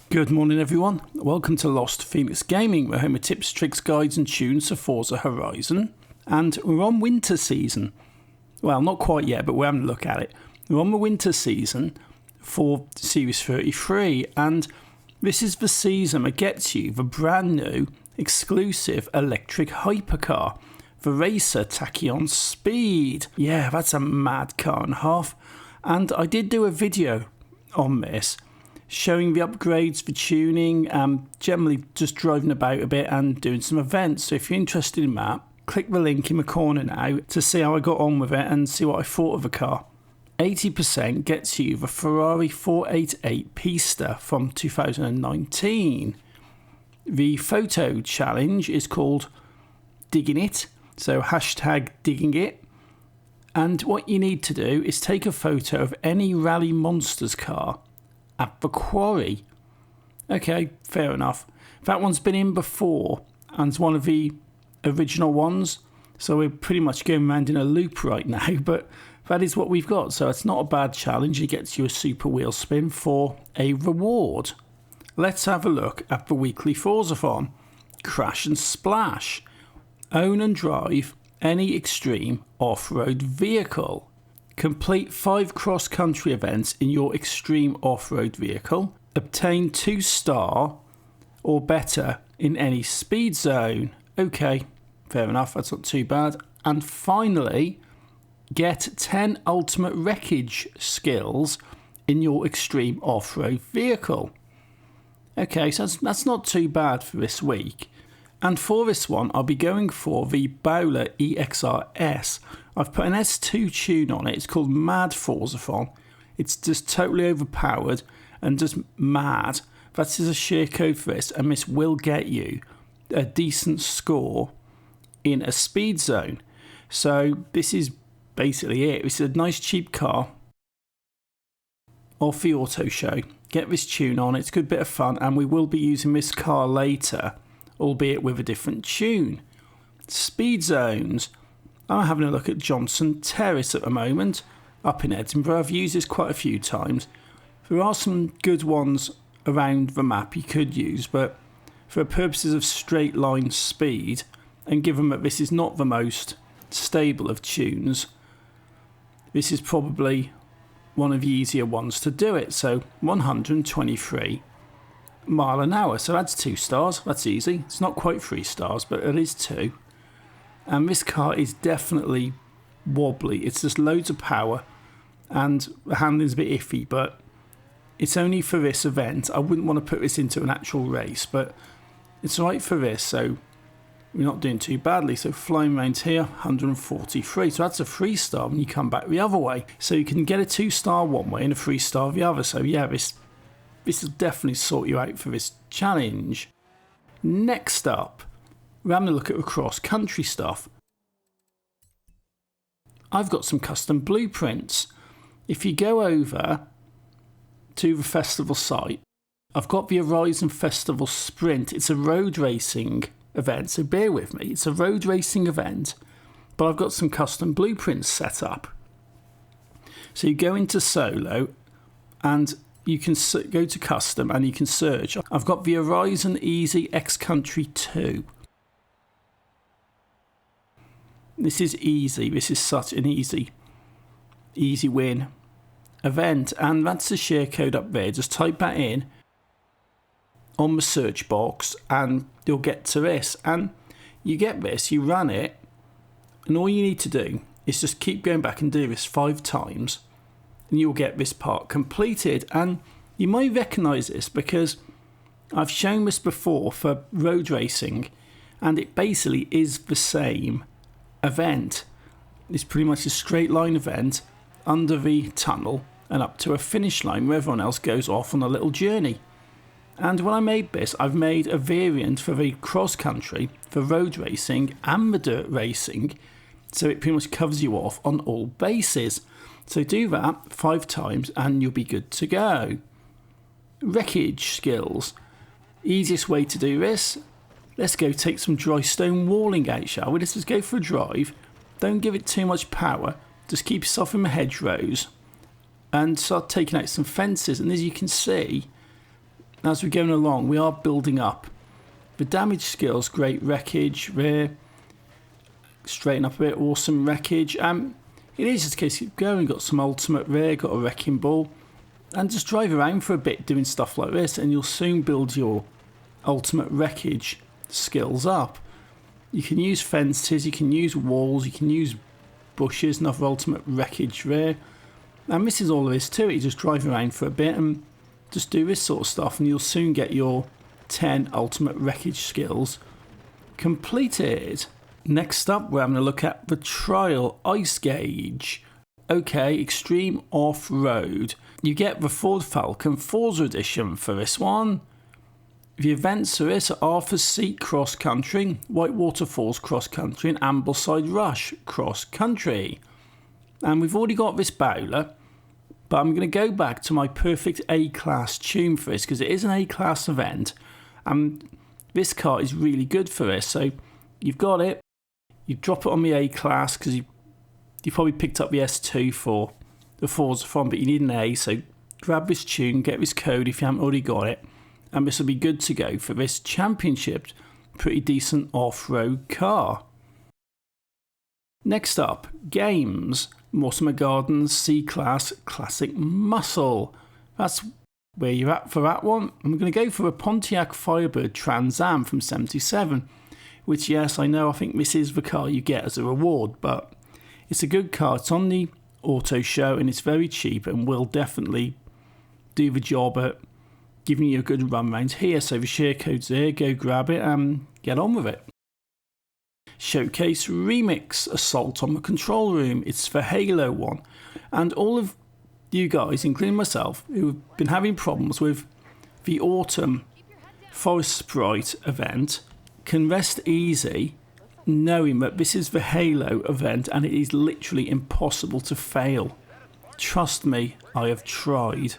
Good morning everyone, welcome to Lost Phoenix Gaming. We're home with tips, tricks, guides and tunes for Forza Horizon. And we're on winter season. Well, not quite yet, but we're having a look at it. We're on the winter season for Series 33, and this is the season that gets you the brand new exclusive electric hypercar, the Racer Tachyon Speed. Yeah, that's a mad car and a half. And I did do a video on this, showing the upgrades for tuning, generally just driving about a bit and doing some events. So if you're interested in that, click the link in the corner now to see how I got on with it and see what I thought of the car. 80% gets you the Ferrari 488 Pista from 2019. The photo challenge is called Digging It, so hashtag digging it. And what you need to do is take a photo of any Rally Monsters car at the quarry. Okay, fair enough. That one's been in before and it's one of the original ones, so we're pretty much going around in a loop right now, but that is what we've got, so it's not a bad challenge. It gets you a super wheel spin for a reward. Let's have a look at the weekly Forzathon. Crash and Splash. Own and drive any extreme off-road vehicle. Complete 5 cross-country events in your extreme off-road vehicle. Obtain 2-star or better in any speed zone. Okay, fair enough, that's not too bad. And finally, get 10 ultimate wreckage skills in your extreme off-road vehicle. Okay, so that's not too bad for this week. And for this one, I'll be going for the Bowler EXRS. I've put an S2 tune on it. It's called Mad Forzathon. It's just totally overpowered and just mad. That is a share code for this, and this will get you a decent score in a speed zone. So this is basically it. It's a nice cheap car off the auto show. Get this tune on. It's a good bit of fun, and we will be using this car later, albeit with a different tune. Speed zones. I'm having a look at Johnston Terrace at the moment, up in Edinburgh. I've used this quite a few times. There are some good ones around the map you could use, but for purposes of straight line speed, and given that this is not the most stable of tunes, this is probably one of the easier ones to do it. So 123 mile an hour, so that's 2 stars. That's easy. It's not quite 3 stars, but it is 2. And this car is definitely wobbly. It's just loads of power, and the handling's a bit iffy, but it's only for this event. I wouldn't want to put this into an actual race, but it's right for this, so we're not doing too badly. So flying around here, 143. So that's a 3-star when you come back the other way. So you can get a 2-star one way and a 3-star the other. So yeah, this will definitely sort you out for this challenge. Next up, we're having a look at the cross-country stuff. I've got some custom blueprints. If you go over to the festival site, I've got the Horizon Festival Sprint. It's a road racing event, so bear with me. It's a road racing event, but I've got some custom blueprints set up. So you go into solo and you can go to custom and you can search. I've got the Horizon Easy XCountry 2. This is easy. This is such an easy win event, and that's the share code up there. Just type that in on the search box and you'll get to this, and you get this, you run it, and all you need to do is just keep going back and do this 5 times and you'll get this part completed. And you might recognise this because I've shown this before for road racing, and it basically is the same event. It's pretty much a straight line event under the tunnel and up to a finish line where everyone else goes off on a little journey. And when I made this, I've made a variant for the cross country, for road racing and the dirt racing, so it pretty much covers you off on all bases. So do that 5 times and you'll be good to go. Wreckage skills. Easiest way to do this, let's go take some dry stone walling out, shall we? Let's just go for a drive. Don't give it too much power. Just keep yourself in the hedgerows and start taking out some fences. And as you can see, As we're going along, we are building up. The damage skills, great wreckage, rear, straighten up a bit, awesome wreckage. It is just a case of keep going, got some ultimate rear, got a wrecking ball, and just drive around for a bit doing stuff like this, and you'll soon build your ultimate wreckage skills up. You can use fences, you can use walls, you can use bushes, another ultimate wreckage rear. And this is all there is to it. You just drive around for a bit and just do this sort of stuff, and you'll soon get your 10 ultimate wreckage skills completed. Next up, we're having a look at the Trial Ice Gauge. Okay, Extreme Off-Road. You get the Ford Falcon Forza Edition for this one. The events for this are Arthur's Seat Cross Country, Whitewater Falls Cross Country, and Ambleside Rush Cross Country. And we've already got this Bowler, but I'm going to go back to my perfect A-Class tune for this, because it is an A-Class event, and this car is really good for this. So you've got it. You drop it on the A-Class because you probably picked up the S2 for the Forzathon, but you need an A, so grab this tune, get this code if you haven't already got it, and this will be good to go for this championship. Pretty decent off-road car. Next up, games. Mortimer Gardens C-Class Classic Muscle. That's where you're at for that one. I'm going to go for a Pontiac Firebird Trans Am from 77. Which, yes, I know, I think this is the car you get as a reward, but it's a good car. It's on the auto show and it's very cheap and will definitely do the job at giving you a good run round here. So the share code's there, go grab it and get on with it. Showcase Remix Assault on the Control Room. It's the Halo one. And all of you guys, including myself, who have been having problems with the Autumn Forest Sprite event, can rest easy knowing that this is the Halo event and it is literally impossible to fail. Trust me, I have tried.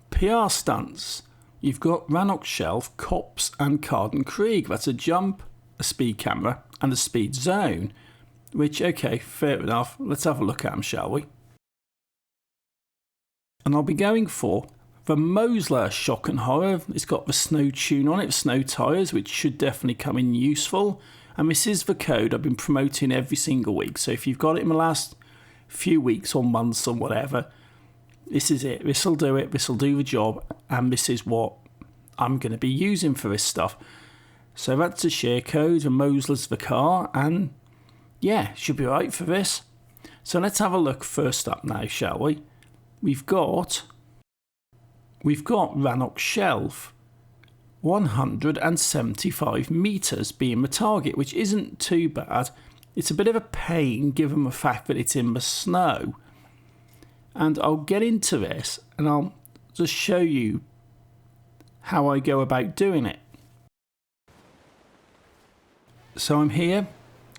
PR stunts. You've got Rannoch Shelf, Cops and Carden Krieg. That's a jump, a speed camera and a speed zone. Which, okay, fair enough. Let's have a look at them, shall we? And I'll be going for the Mosler Shock and Horror. It's got the snow tune on it, snow tyres, which should definitely come in useful. And this is the code I've been promoting every single week. So if you've got it in the last few weeks or months or whatever, this is it. This will do it. This will do the job. And this is what I'm going to be using for this stuff. So that's a share code, and Mosler's the car. And yeah, should be right for this. So let's have a look first up now, shall we? We've got Rannoch Shelf, 175 metres being the target, which isn't too bad. It's a bit of a pain given the fact that it's in the snow. And I'll get into this and I'll just show you how I go about doing it. So I'm here,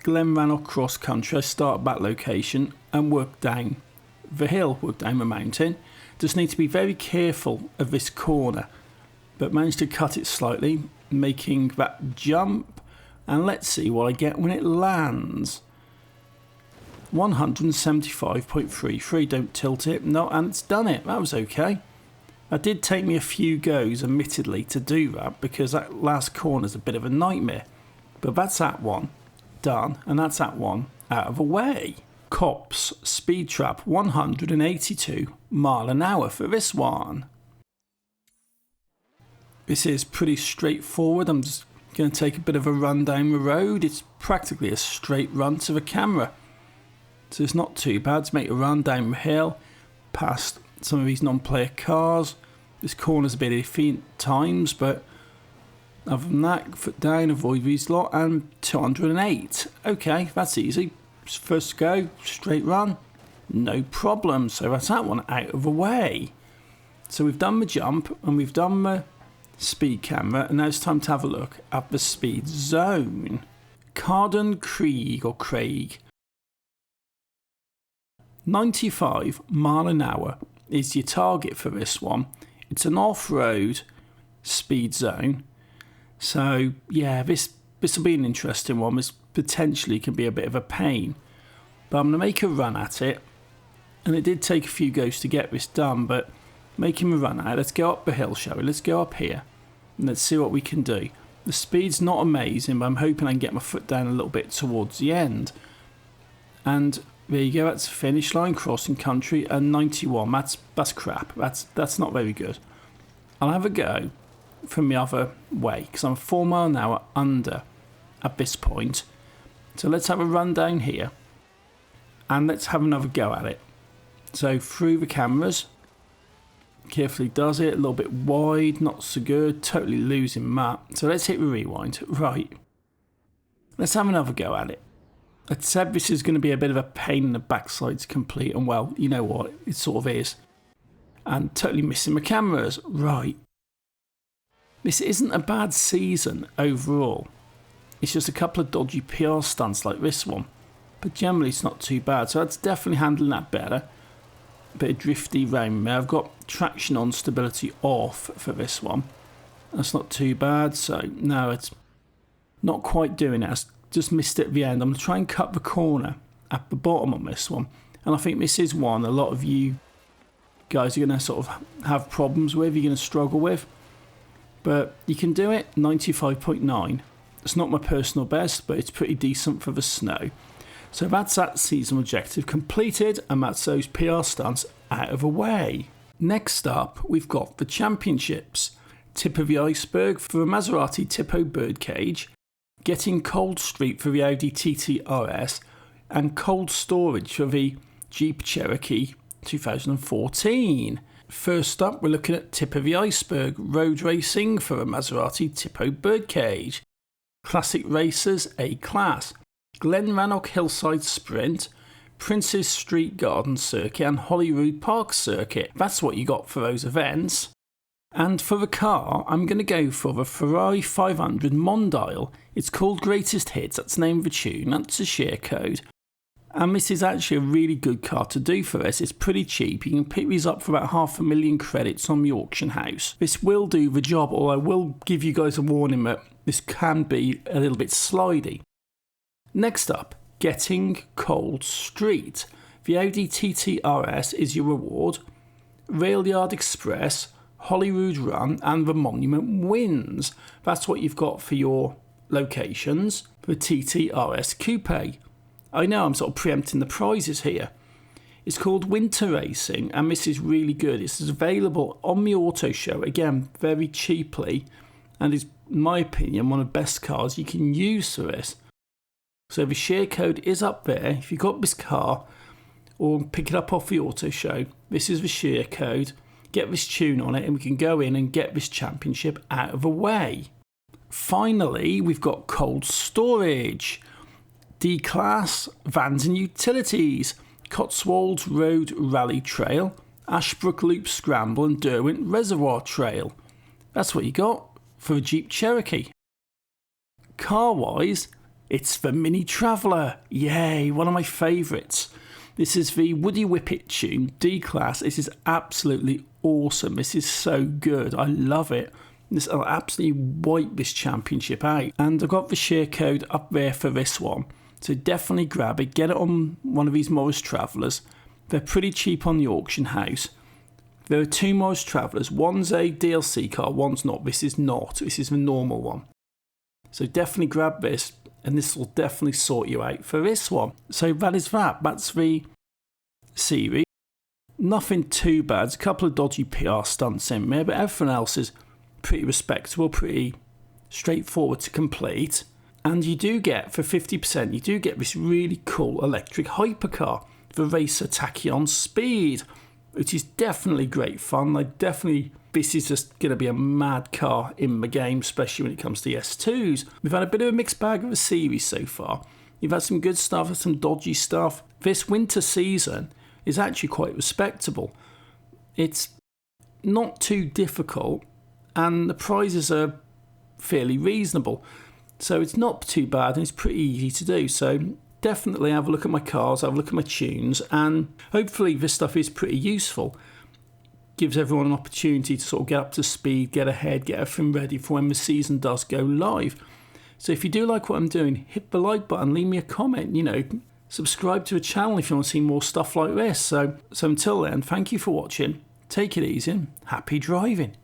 Glen Rannoch Cross Country. I start at that location and work down the hill, work down the mountain. Just need to be very careful of this corner, but managed to cut it slightly, making that jump, and let's see what I get when it lands. 175.33, don't tilt it, no, and it's done it. That was okay. It did take me a few goes, admittedly, to do that, because that last corner's a bit of a nightmare, but that's that one done, and that's that one out of the way. Cops Speed Trap, 182 mile an hour for this one. This is pretty straightforward. I'm just going to take a bit of a run down the road. It's practically a straight run to the camera, so it's not too bad to make a run down the hill past some of these non-player cars. This corner's a bit iffy at times, but other than that, foot down, avoid these lot, and 208. Okay, that's easy. First go, straight run, no problem. So that's that one out of the way. So we've done the jump and we've done the speed camera, and now it's time to have a look at the speed zone. Carden Krieg or Craig. 95 mile an hour is your target for this one. It's an off-road speed zone. So yeah, this will be an interesting one. This potentially can be a bit of a pain, but I'm going to make a run at it, and it did take a few goes to get this done, but making a run at it. Let's go up the hill, shall we? Let's go up here, Let's see what we can do. The speed's not amazing, but I'm hoping I can get my foot down a little bit towards the end. And there you go, that's the finish line, crossing country, and 91. That's crap. That's not very good. I'll have a go from the other way, because I'm 4 miles an hour under at this point. So let's have a run down here, and let's have another go at it. So through the cameras, carefully does it, a little bit wide, not so good, totally losing that. So let's hit the rewind. Right, let's have another go at it. I said this is going to be a bit of a pain in the backside to complete, and well, you know what, it sort of is. And totally missing my cameras. Right, this isn't a bad season overall. It's just a couple of dodgy PR stunts like this one, but generally it's not too bad. So that's definitely handling that better. Bit of drifty round there. I've got traction on, stability off for this one. That's not too bad. So no, it's not quite doing it. I just missed it at the end. I'm going to try and cut the corner at the bottom on this one, and I think this is one a lot of you guys are going to sort of have problems with, you're going to struggle with, but you can do it. 95.9. It's not my personal best, but it's pretty decent for the snow. So that's that season objective completed, and that's those PR stunts out of the way. Next up, we've got the championships. Tip of the iceberg for the Maserati Tipo Birdcage, getting Cold Street for the Audi TT RS, and cold storage for the Jeep Cherokee 2014. First up, we're looking at Tip of the Iceberg road racing for the Maserati Tipo Birdcage. Classic Racers A-Class, Glen Rannoch Hillside Sprint, Princes Street Garden Circuit and Holyrood Park Circuit. That's what you got for those events. And for the car, I'm going to go for the Ferrari 500 Mondial. It's called Greatest Hits, that's the name of the tune, that's a share code. And this is actually a really good car to do for this. It's pretty cheap. You can pick these up for about 500,000 credits on the auction house. This will do the job, or I will give you guys a warning that this can be a little bit slidey. Next up, getting Cold Street. The Audi TT RS is your reward. Railyard Express, Holyrood Run and the Monument wins. That's what you've got for your locations for TT RS Coupe. I know I'm sort of preempting the prizes here. It's called Winter Racing, and this is really good. This is available on the auto show, again, very cheaply, and is, in my opinion, one of the best cars you can use for this. So the share code is up there. If you've got this car, or pick it up off the auto show, this is the share code. Get this tune on it, and we can go in and get this championship out of the way. Finally, we've got cold storage. D-Class, Vans and Utilities, Cotswolds Road Rally Trail, Ashbrook Loop Scramble and Derwent Reservoir Trail. That's what you got for a Jeep Cherokee. Car-wise, it's the Mini Traveller. Yay, one of my favourites. This is the Woody Whippet tune, D-Class. This is absolutely awesome. This is so good. I love it. I'll absolutely wipe this championship out. And I've got the share code up there for this one. So definitely grab it, get it on one of these Morris Travellers. They're pretty cheap on the auction house. There are two Morris Travellers. One's a DLC car, one's not. This is not. This is the normal one. So definitely grab this, and this will definitely sort you out for this one. So that is that. That's the series. Nothing too bad. There's a couple of dodgy PR stunts in there, but everything else is pretty respectable, pretty straightforward to complete. And you do get, for 50%, you do get this really cool electric hypercar, the Racer Tachyon Speed, which is definitely great fun. This is just going to be a mad car in the game, especially when it comes to the S2s. We've had a bit of a mixed bag of a series so far. You've had some good stuff, some dodgy stuff. This winter season is actually quite respectable. It's not too difficult, and the prizes are fairly reasonable. So it's not too bad, and it's pretty easy to do. So definitely have a look at my cars, have a look at my tunes, and hopefully this stuff is pretty useful. Gives everyone an opportunity to sort of get up to speed, get ahead, get everything ready for when the season does go live. So if you do like what I'm doing, hit the like button, leave me a comment, subscribe to the channel if you want to see more stuff like this. So until then, thank you for watching, take it easy, and happy driving.